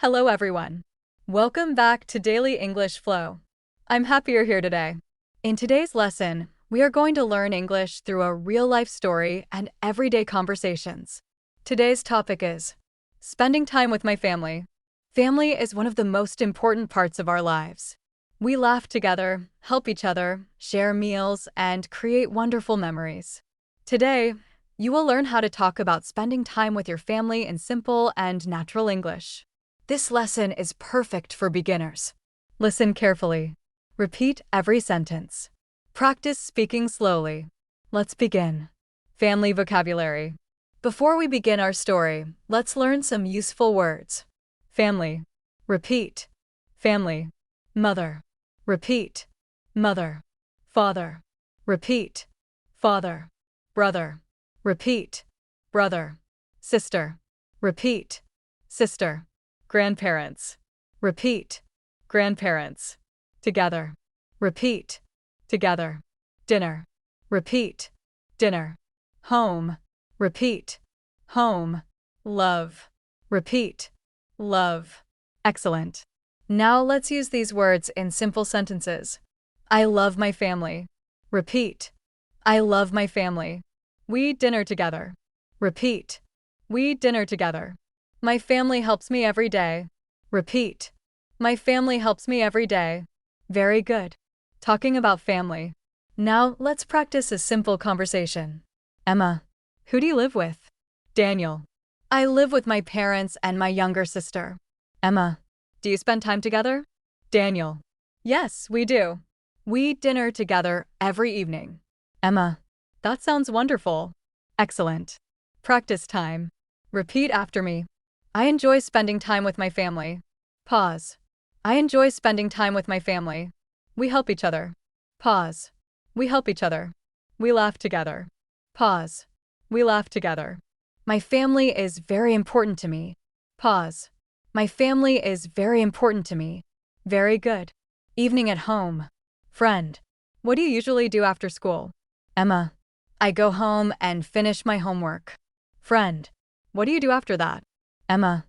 Hello everyone. Welcome back to Daily English Flow. I'm happy you're here today. In today's lesson, we are going to learn English through a real-life story and everyday conversations. Today's topic is spending time with my family. Family is one of the most important parts of our lives. We laugh together, help each other, share meals, and create wonderful memories. Today, you will learn how to talk about spending time with your family in simple and natural English. This lesson is perfect for beginners. Listen carefully. Repeat every sentence. Practice speaking slowly. Let's begin. Family vocabulary. Before we begin our story, let's learn some useful words. Family. Repeat. Family. Mother. Repeat. Mother. Father. Repeat. Father. Brother. Repeat. Brother. Sister. Repeat. Sister. Grandparents. Repeat. Grandparents. Together. Repeat. Together. Dinner. Repeat. Dinner. Home. Repeat. Home. Love. Repeat. Love. Excellent. Now let's use these words in simple sentences. I love my family. Repeat. I love my family. We dinner together. Repeat. We dinner together. My family helps me every day. Repeat. My family helps me every day. Very good. Talking about family. Now let's practice a simple conversation. Emma. Who do you live with? Daniel. I live with my parents and my younger sister. Emma. Do you spend time together? Daniel. Yes, we do. We dinner together every evening. Emma. That sounds wonderful. Excellent. Practice time. Repeat after me. I enjoy spending time with my family. Pause. I enjoy spending time with my family. We help each other. Pause. We help each other. We laugh together. Pause. We laugh together. My family is very important to me. Pause. My family is very important to me. Very good. Evening at home. Friend. What do you usually do after school? Emma. I go home and finish my homework. Friend. What do you do after that? Emma.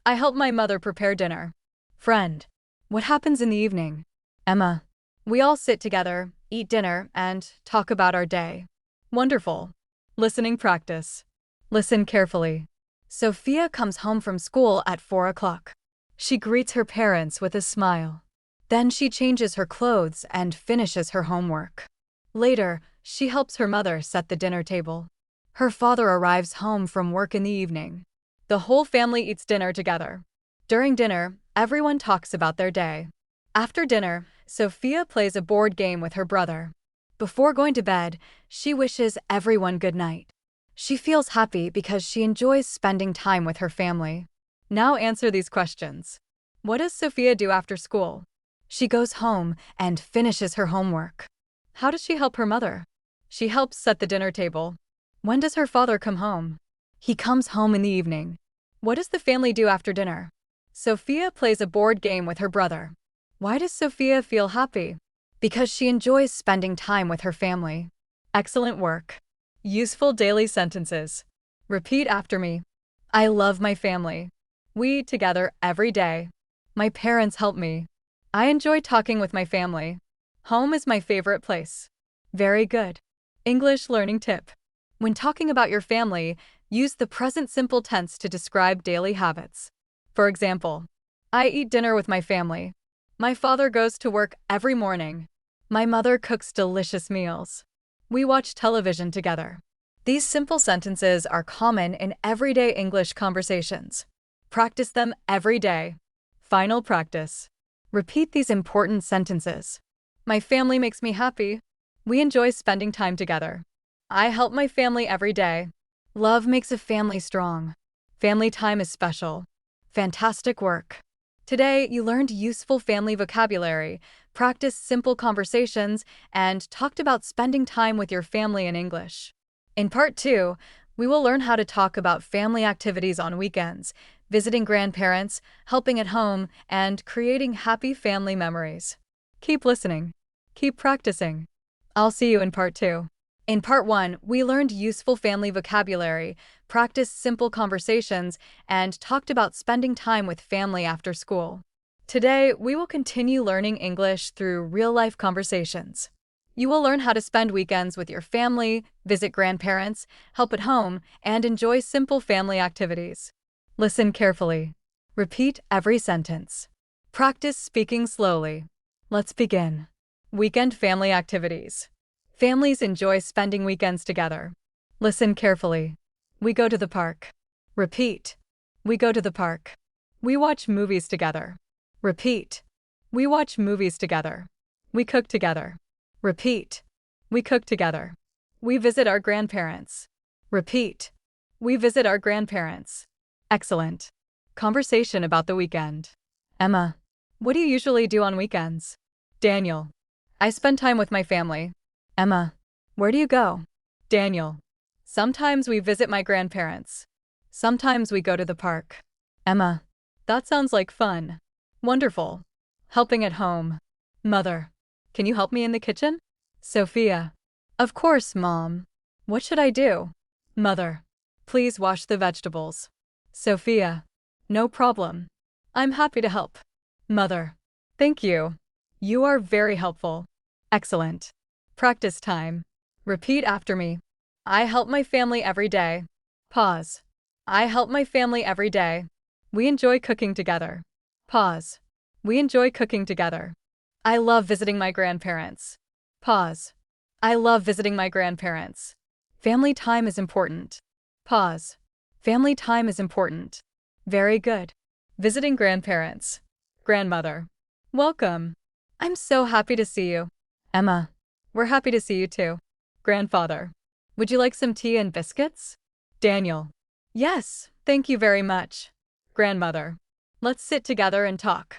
I help my mother prepare dinner. Friend. What happens in the evening? Emma. We all sit together, eat dinner, and talk about our day. Wonderful. Listening practice. Listen carefully. Sophia comes home from school at 4 o'clock. She greets her parents with a smile. Then she changes her clothes and finishes her homework. Later, she helps her mother set the dinner table. Her father arrives home from work in the evening. The whole family eats dinner together. During dinner, everyone talks about their day. After dinner, Sophia plays a board game with her brother. Before going to bed, she wishes everyone good night. She feels happy because she enjoys spending time with her family. Now answer these questions. What does Sophia do after school? She goes home and finishes her homework. How does she help her mother? She helps set the dinner table. When does her father come home? He comes home in the evening. What does the family do after dinner? Sophia plays a board game with her brother. Why does Sophia feel happy? Because she enjoys spending time with her family. Excellent work. Useful daily sentences. Repeat after me. I love my family. We eat together every day. My parents help me. I enjoy talking with my family. Home is my favorite place. Very good. English learning tip. When talking about your family, use the present simple tense to describe daily habits. For example, I eat dinner with my family. My father goes to work every morning. My mother cooks delicious meals. We watch television together. These simple sentences are common in everyday English conversations. Practice them every day. Final practice. Repeat these important sentences. My family makes me happy. We enjoy spending time together. I help my family every day. Love makes a family strong. Family time is special. Fantastic work. Today, you learned useful family vocabulary, practiced simple conversations, and talked about spending time with your family in English. In Part 2, we will learn how to talk about family activities on weekends, visiting grandparents, helping at home, and creating happy family memories. Keep listening. Keep practicing. I'll see you in Part 2. In part 1, we learned useful family vocabulary, practiced simple conversations, and talked about spending time with family after school. Today, we will continue learning English through real-life conversations. You will learn how to spend weekends with your family, visit grandparents, help at home, and enjoy simple family activities. Listen carefully. Repeat every sentence. Practice speaking slowly. Let's begin. Weekend family activities. Families enjoy spending weekends together. Listen carefully. We go to the park. Repeat. We go to the park. We watch movies together. Repeat. We watch movies together. We cook together. Repeat. We cook together. We visit our grandparents. Repeat. We visit our grandparents. Excellent. Conversation about the weekend. Emma. What do you usually do on weekends? Daniel. I spend time with my family. Emma. Where do you go? Daniel. Sometimes we visit my grandparents. Sometimes we go to the park. Emma. That sounds like fun. Wonderful. Helping at home. Mother. Can you help me in the kitchen? Sophia. Of course, Mom. What should I do? Mother. Please wash the vegetables. Sophia. No problem. I'm happy to help. Mother. Thank you. You are very helpful. Excellent. Practice time. Repeat after me. I help my family every day. Pause. I help my family every day. We enjoy cooking together. Pause. We enjoy cooking together. I love visiting my grandparents. Pause. I love visiting my grandparents. Family time is important. Pause. Family time is important. Very good. Visiting grandparents. Grandmother. Welcome. I'm so happy to see you. Emma. We're happy to see you too. Grandfather. Would you like some tea and biscuits? Daniel. Yes, thank you very much. Grandmother. Let's sit together and talk.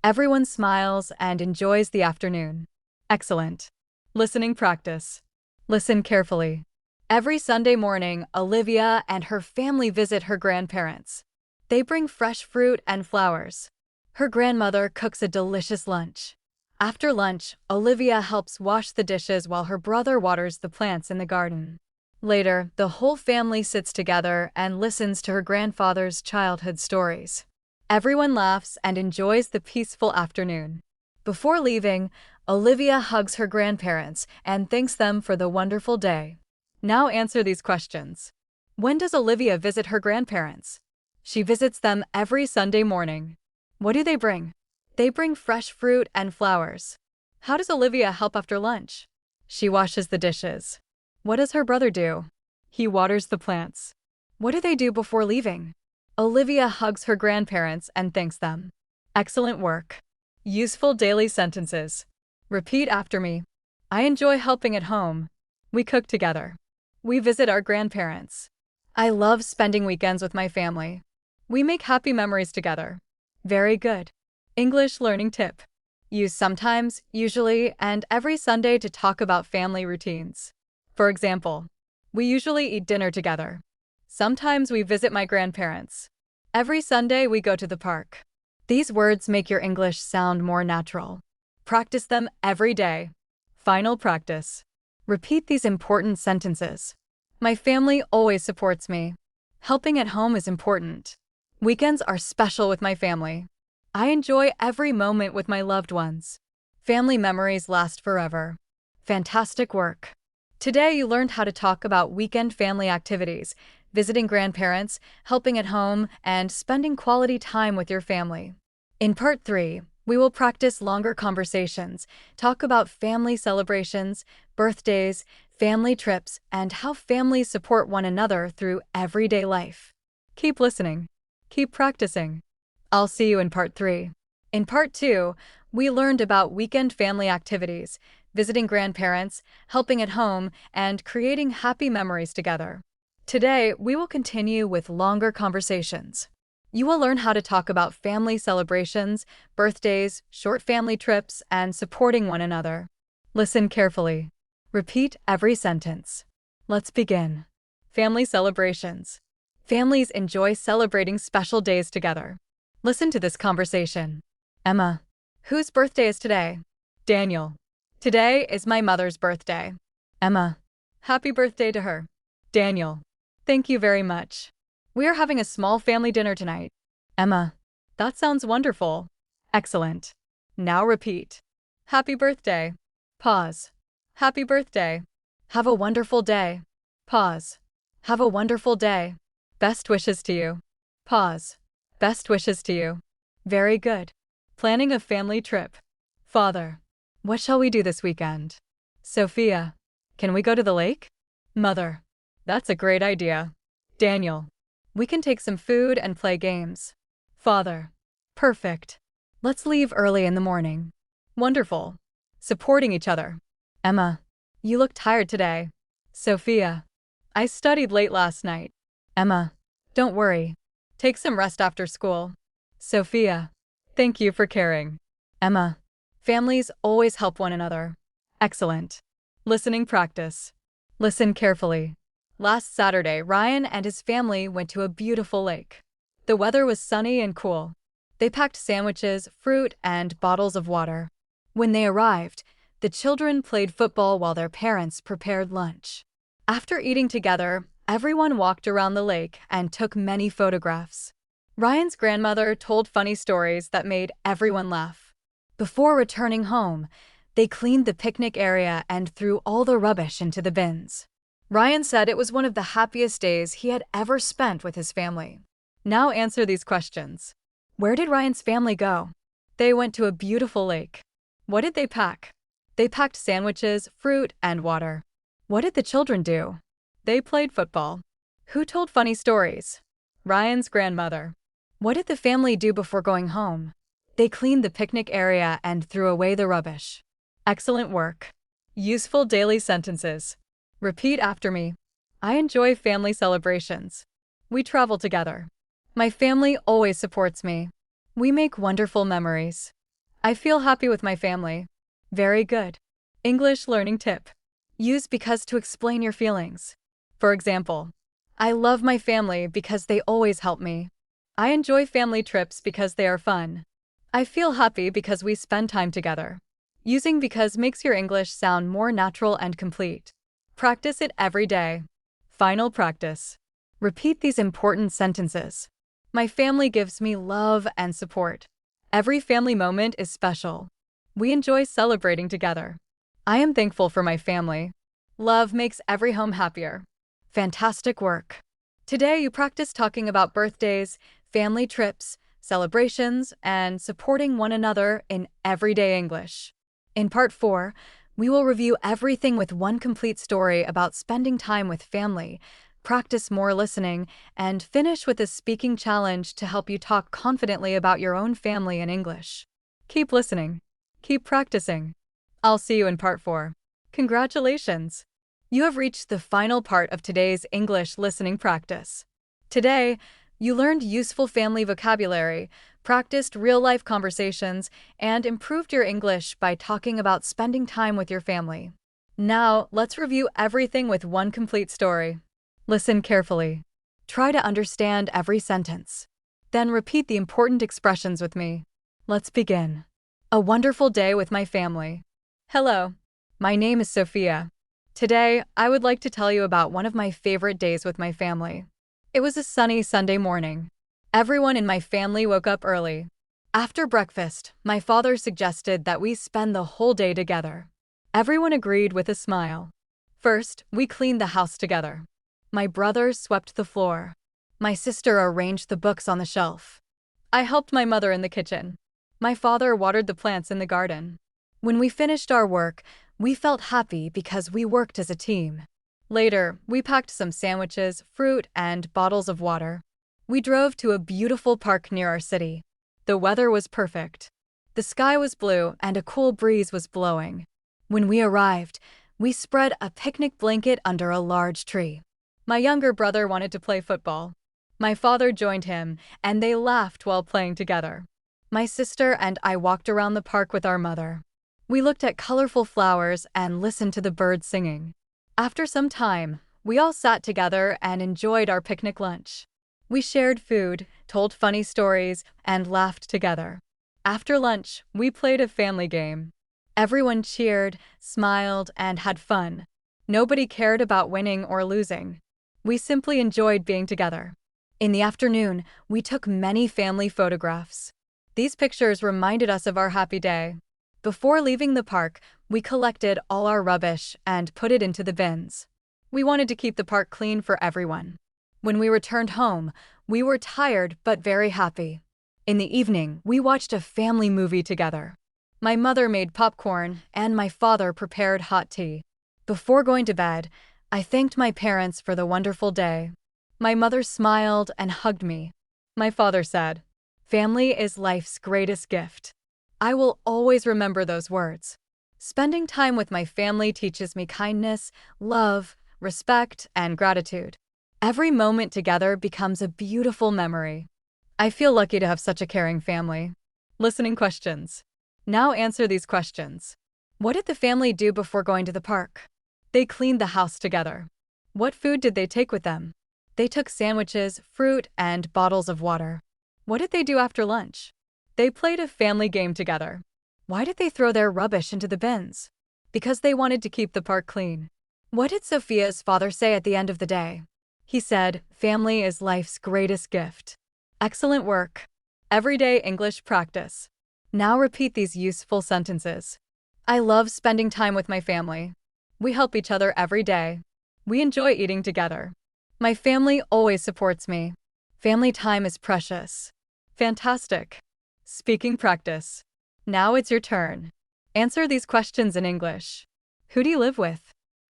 Everyone smiles and enjoys the afternoon. Excellent. Listening practice. Listen carefully. Every Sunday morning, Olivia and her family visit her grandparents. They bring fresh fruit and flowers. Her grandmother cooks a delicious lunch. After lunch, Olivia helps wash the dishes while her brother waters the plants in the garden. Later, the whole family sits together and listens to her grandfather's childhood stories. Everyone laughs and enjoys the peaceful afternoon. Before leaving, Olivia hugs her grandparents and thanks them for the wonderful day. Now answer these questions. When does Olivia visit her grandparents? She visits them every Sunday morning. What do they bring? They bring fresh fruit and flowers. How does Olivia help after lunch? She washes the dishes. What does her brother do? He waters the plants. What do they do before leaving? Olivia hugs her grandparents and thanks them. Excellent work. Useful daily sentences. Repeat after me. I enjoy helping at home. We cook together. We visit our grandparents. I love spending weekends with my family. We make happy memories together. Very good. English learning tip. Use sometimes, usually, and every Sunday to talk about family routines. For example, we usually eat dinner together. Sometimes we visit my grandparents. Every Sunday we go to the park. These words make your English sound more natural. Practice them every day. Final practice. Repeat these important sentences. My family always supports me. Helping at home is important. Weekends are special with my family. I enjoy every moment with my loved ones. Family memories last forever. Fantastic work. Today you learned how to talk about weekend family activities, visiting grandparents, helping at home, and spending quality time with your family. In part 3, we will practice longer conversations, talk about family celebrations, birthdays, family trips, and how families support one another through everyday life. Keep listening. Keep practicing. I'll see you in part 3. In part 2, we learned about weekend family activities, visiting grandparents, helping at home, and creating happy memories together. Today, we will continue with longer conversations. You will learn how to talk about family celebrations, birthdays, short family trips, and supporting one another. Listen carefully. Repeat every sentence. Let's begin. Family celebrations. Families enjoy celebrating special days together. Listen to this conversation. Emma. Whose birthday is today? Daniel. Today is my mother's birthday. Emma. Happy birthday to her. Daniel. Thank you very much. We are having a small family dinner tonight. Emma. That sounds wonderful. Excellent. Now repeat. Happy birthday. Pause. Happy birthday. Have a wonderful day. Pause. Have a wonderful day. Best wishes to you. Pause. Best wishes to you. Very good. Planning a family trip. Father. What shall we do this weekend? Sophia. Can we go to the lake? Mother. That's a great idea. Daniel. We can take some food and play games. Father. Perfect. Let's leave early in the morning. Wonderful. Supporting each other. Emma. You look tired today. Sophia. I studied late last night. Emma. Don't worry. Take some rest after school. Sophia. Thank you for caring. Emma. Families always help one another. Excellent. Listening practice. Listen carefully. Last Saturday, Ryan and his family went to a beautiful lake. The weather was sunny and cool. They packed sandwiches, fruit, and bottles of water. When they arrived, the children played football while their parents prepared lunch. After eating together, everyone walked around the lake and took many photographs. Ryan's grandmother told funny stories that made everyone laugh. Before returning home, they cleaned the picnic area and threw all the rubbish into the bins. Ryan said it was one of the happiest days he had ever spent with his family. Now answer these questions. Where did Ryan's family go? They went to a beautiful lake. What did they pack? They packed sandwiches, fruit, and water. What did the children do? They played football. Who told funny stories? Ryan's grandmother. What did the family do before going home? They cleaned the picnic area and threw away the rubbish. Excellent work. Useful daily sentences. Repeat after me. I enjoy family celebrations. We travel together. My family always supports me. We make wonderful memories. I feel happy with my family. Very good. English learning tip. Use because to explain your feelings. For example, I love my family because they always help me. I enjoy family trips because they are fun. I feel happy because we spend time together. Using because makes your English sound more natural and complete. Practice it every day. Final practice. Repeat these important sentences. My family gives me love and support. Every family moment is special. We enjoy celebrating together. I am thankful for my family. Love makes every home happier. Fantastic work. Today you practice talking about birthdays, family trips, celebrations, and supporting one another in everyday English. In Part 4, we will review everything with one complete story about spending time with family, practice more listening, and finish with a speaking challenge to help you talk confidently about your own family in English. Keep listening. Keep practicing. I'll see you in Part 4. Congratulations! You have reached the final part of today's English listening practice. Today, you learned useful family vocabulary, practiced real-life conversations, and improved your English by talking about spending time with your family. Now, let's review everything with one complete story. Listen carefully. Try to understand every sentence. Then repeat the important expressions with me. Let's begin. A wonderful day with my family. Hello, my name is Sophia. Today, I would like to tell you about one of my favorite days with my family. It was a sunny Sunday morning. Everyone in my family woke up early. After breakfast, my father suggested that we spend the whole day together. Everyone agreed with a smile. First, we cleaned the house together. My brother swept the floor. My sister arranged the books on the shelf. I helped my mother in the kitchen. My father watered the plants in the garden. When we finished our work, we felt happy because we worked as a team. Later, we packed some sandwiches, fruit, and bottles of water. We drove to a beautiful park near our city. The weather was perfect. The sky was blue and a cool breeze was blowing. When we arrived, we spread a picnic blanket under a large tree. My younger brother wanted to play football. My father joined him, and they laughed while playing together. My sister and I walked around the park with our mother. We looked at colorful flowers and listened to the birds singing. After some time, we all sat together and enjoyed our picnic lunch. We shared food, told funny stories, and laughed together. After lunch, we played a family game. Everyone cheered, smiled, and had fun. Nobody cared about winning or losing. We simply enjoyed being together. In the afternoon, we took many family photographs. These pictures reminded us of our happy day. Before leaving the park, we collected all our rubbish and put it into the bins. We wanted to keep the park clean for everyone. When we returned home, we were tired but very happy. In the evening, we watched a family movie together. My mother made popcorn and my father prepared hot tea. Before going to bed, I thanked my parents for the wonderful day. My mother smiled and hugged me. My father said, "Family is life's greatest gift." I will always remember those words. Spending time with my family teaches me kindness, love, respect, and gratitude. Every moment together becomes a beautiful memory. I feel lucky to have such a caring family. Listening questions. Now answer these questions. What did the family do before going to the park? They cleaned the house together. What food did they take with them? They took sandwiches, fruit, and bottles of water. What did they do after lunch? They played a family game together. Why did they throw their rubbish into the bins? Because they wanted to keep the park clean. What did Sophia's father say at the end of the day? He said, "Family is life's greatest gift." Excellent work. Everyday English practice. Now repeat these useful sentences. I love spending time with my family. We help each other every day. We enjoy eating together. My family always supports me. Family time is precious. Fantastic. Speaking practice. Now it's your turn. Answer these questions in English. Who do you live with?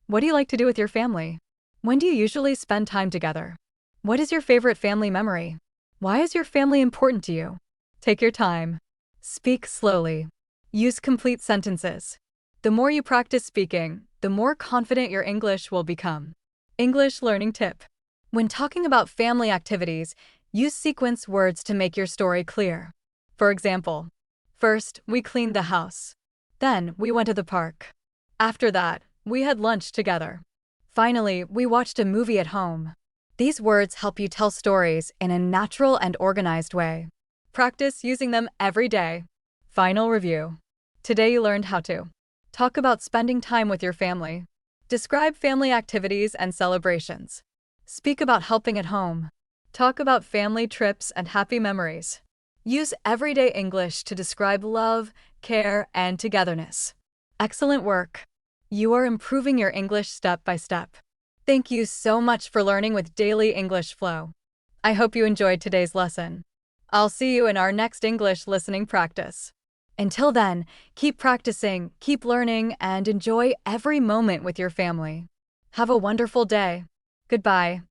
What do you like to do with your family? When do you usually spend time together? What is your favorite family memory? Why is your family important to you? Take your time. Speak slowly. Use complete sentences. The more you practice speaking, the more confident your English will become. English learning tip. When talking about family activities, use sequence words to make your story clear. For example, first, we cleaned the house. Then, we went to the park. After that, we had lunch together. Finally, we watched a movie at home. These words help you tell stories in a natural and organized way. Practice using them every day. Final review. Today you learned how to talk about spending time with your family. Describe family activities and celebrations. Speak about helping at home. Talk about family trips and happy memories. Use everyday English to describe love, care, and togetherness. Excellent work. You are improving your English step by step. Thank you so much for learning with Daily English Flow. I hope you enjoyed today's lesson. I'll see you in our next English listening practice. Until then, keep practicing, keep learning, and enjoy every moment with your family. Have a wonderful day. Goodbye.